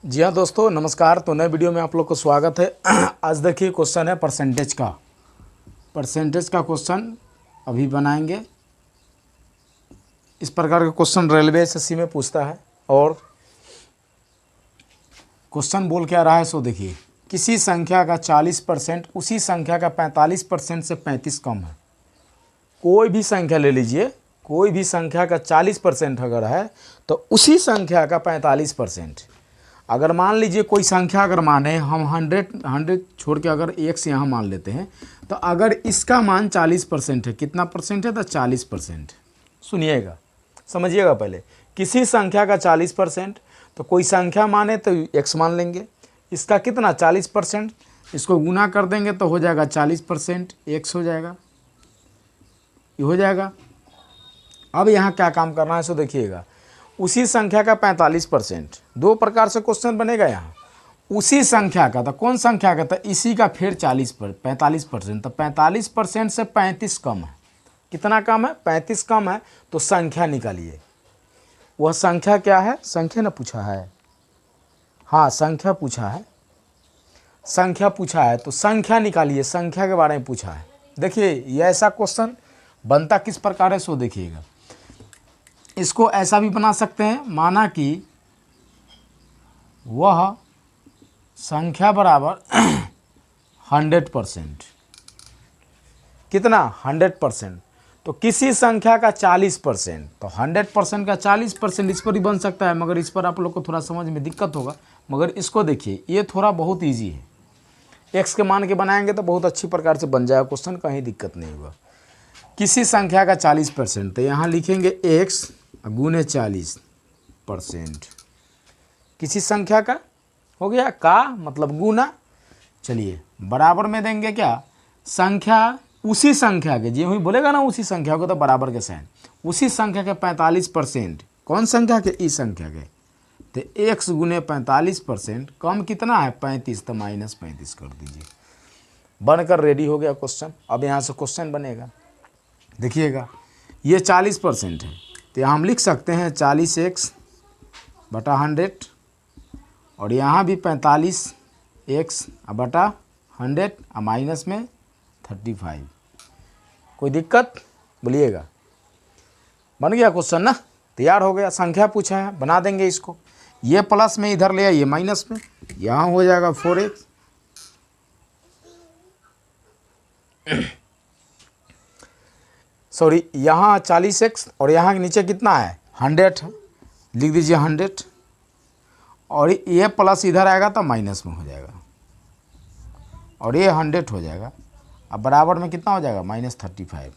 जी हाँ दोस्तों, नमस्कार। तो नए वीडियो में आप लोग को स्वागत है। आज देखिए क्वेश्चन है परसेंटेज का क्वेश्चन अभी बनाएंगे। इस प्रकार के क्वेश्चन रेलवे एसएससी में पूछता है। और क्वेश्चन बोल क्या रहा है सो देखिए। किसी संख्या का 40% उसी संख्या का 45% से 35 कम है। कोई भी संख्या ले लीजिए, कोई भी संख्या का 40% अगर है तो उसी संख्या का 45%। अगर मान लीजिए कोई संख्या अगर माने हम 100 छोड़ के अगर एक से यहाँ मान लेते हैं, तो अगर इसका मान 40% है, कितना परसेंट है तो 40%। सुनिएगा, समझिएगा। पहले किसी संख्या का 40%, तो कोई संख्या माने तो x मान लेंगे। इसका कितना 40%, इसको गुना कर देंगे तो हो जाएगा 40%, x हो जाएगा, ये हो जाएगा। अब यहाँ क्या काम करना है सो देखिएगा। उसी संख्या का 45%, दो प्रकार से क्वेश्चन बनेगा यहाँ। उसी संख्या का, तो कौन संख्या का, तो इसी का फिर 45%। तो 45% से 35 कम है। कितना कम है? 35 कम है। तो संख्या निकालिए। वह संख्या क्या है? संख्या ना पूछा है, हाँ संख्या पूछा है, संख्या पूछा है। तो संख्या निकालिए, संख्या के बारे में पूछा है। देखिए ये ऐसा क्वेश्चन बनता किस प्रकार है सो देखिएगा। इसको ऐसा भी बना सकते हैं, माना कि वह संख्या बराबर 100%। कितना? 100%। तो किसी संख्या का 40%, तो 100% का 40% इस पर ही बन सकता है, मगर इस पर आप लोग को थोड़ा समझ में दिक्कत होगा। मगर इसको देखिए, ये थोड़ा बहुत ईजी है। एक्स के मान के बनाएंगे तो बहुत अच्छी प्रकार से बन जाएगा क्वेश्चन, कहीं दिक्कत नहीं होगा। किसी संख्या का 40%, तो यहाँ लिखेंगे x गुने 40%। किसी संख्या का हो गया, का मतलब गुना। चलिए बराबर में देंगे क्या? संख्या, उसी संख्या के, जो ही बोलेगा ना उसी संख्या को, तो बराबर के साइन। उसी संख्या के 45%, कौन संख्या के? इस संख्या के। तो x गुने 45% कम कितना है? 35। तो -35 कर दीजिए। बनकर रेडी हो गया क्वेश्चन। अब यहाँ से क्वेश्चन बनेगा, देखिएगा। ये 40% है, तो यहाँ हम लिख सकते हैं 40x बटा 100, और यहाँ भी 45x बटा 100 और माइनस में 35। कोई दिक्कत? बोलिएगा। बन गया क्वेश्चन ना, तैयार हो गया। संख्या पूछा है, बना देंगे इसको। ये प्लस में इधर ले आइए, माइनस में, यहाँ हो जाएगा 4x। सॉरी, यहाँ 40x और यहाँ के नीचे कितना है? 100 है, लिख दीजिए 100। और ये प्लस इधर आएगा तो माइनस में हो जाएगा, और ये 100 हो जाएगा। अब बराबर में कितना हो जाएगा? -35।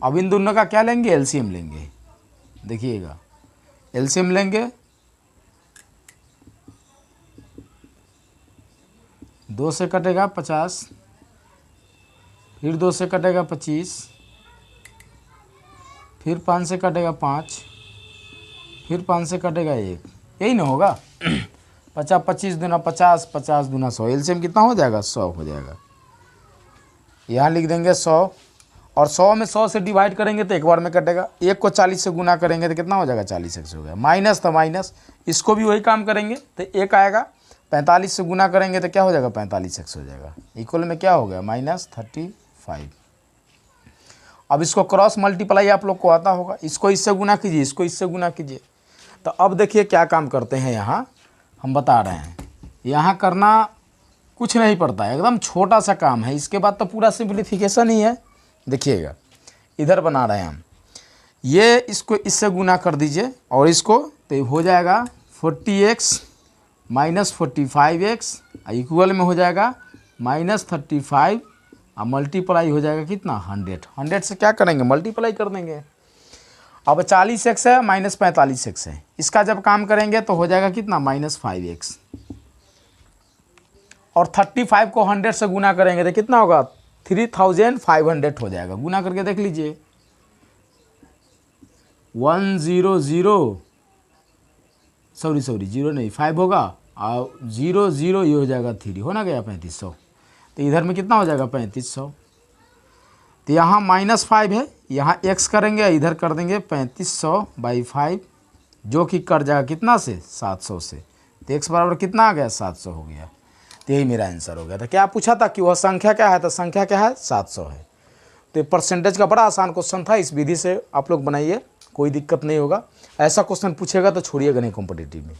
अब इन दोनों का क्या लेंगे? एलसीएम लेंगे। देखिएगा, एलसीएम लेंगे। 2 से कटेगा 50, फिर 2 से कटेगा 25, फिर 5 से कटेगा 5, फिर 5 से कटेगा 1। यही ना होगा? 50 25 दूना 50, 50 दूना 100। एलसीएम कितना हो जाएगा? 100 हो जाएगा। यहाँ लिख देंगे 100, और 100 में 100 से डिवाइड करेंगे तो एक बार में कटेगा। 1 को 40 से गुना करेंगे तो कितना हो जाएगा? 40x हो गया। माइनस तो माइनस, इसको भी वही काम करेंगे तो 1 आएगा। 45 से गुना करेंगे तो क्या हो जाएगा? 45x हो जाएगा। इक्वल में क्या हो गया? -35। अब इसको क्रॉस मल्टीप्लाई आप लोग को आता होगा। इसको इससे गुना कीजिए, इसको इससे गुना कीजिए। तो अब देखिए क्या काम करते हैं, यहाँ हम बता रहे हैं। यहाँ करना कुछ नहीं पड़ता है, एकदम छोटा सा काम है। इसके बाद तो पूरा सिंप्लीफिकेशन ही है। देखिएगा, इधर बना रहे हैं हम। ये इसको इससे गुना कर दीजिए, और इसको तो हो जाएगा 40x माइनस 45x इक्वल में हो जाएगा -35, और मल्टीप्लाई हो जाएगा कितना? 100। 100 से क्या करेंगे? मल्टीप्लाई कर देंगे। अब 40x है -45x है, इसका जब काम करेंगे तो हो जाएगा कितना? -5x। और 35 को 100 से गुना करेंगे तो कितना होगा? 3500 हो जाएगा। गुना करके देख लीजिए। 100, सॉरी 0 नहीं, 5 होगा, और 00 ये हो जाएगा 3, हो ना गया 3500। तो इधर में कितना हो जाएगा? 3500। तो यहाँ -5 है, यहाँ x करेंगे, इधर कर देंगे 3500/5, जो कि कट जाएगा कितना से? 700 से। तो x बराबर कितना आ गया, 700 हो गया। तो यही मेरा आंसर हो गया था। क्या पूछा था कि वह संख्या क्या है, तो संख्या क्या है, 700 है। तो परसेंटेज का बड़ा आसान क्वेश्चन था, इस विधि से आप लोग बनाइए, कोई दिक्कत नहीं होगा। ऐसा क्वेश्चन पूछेगा तो छोड़िएगा नहीं कॉम्पिटिटिव में।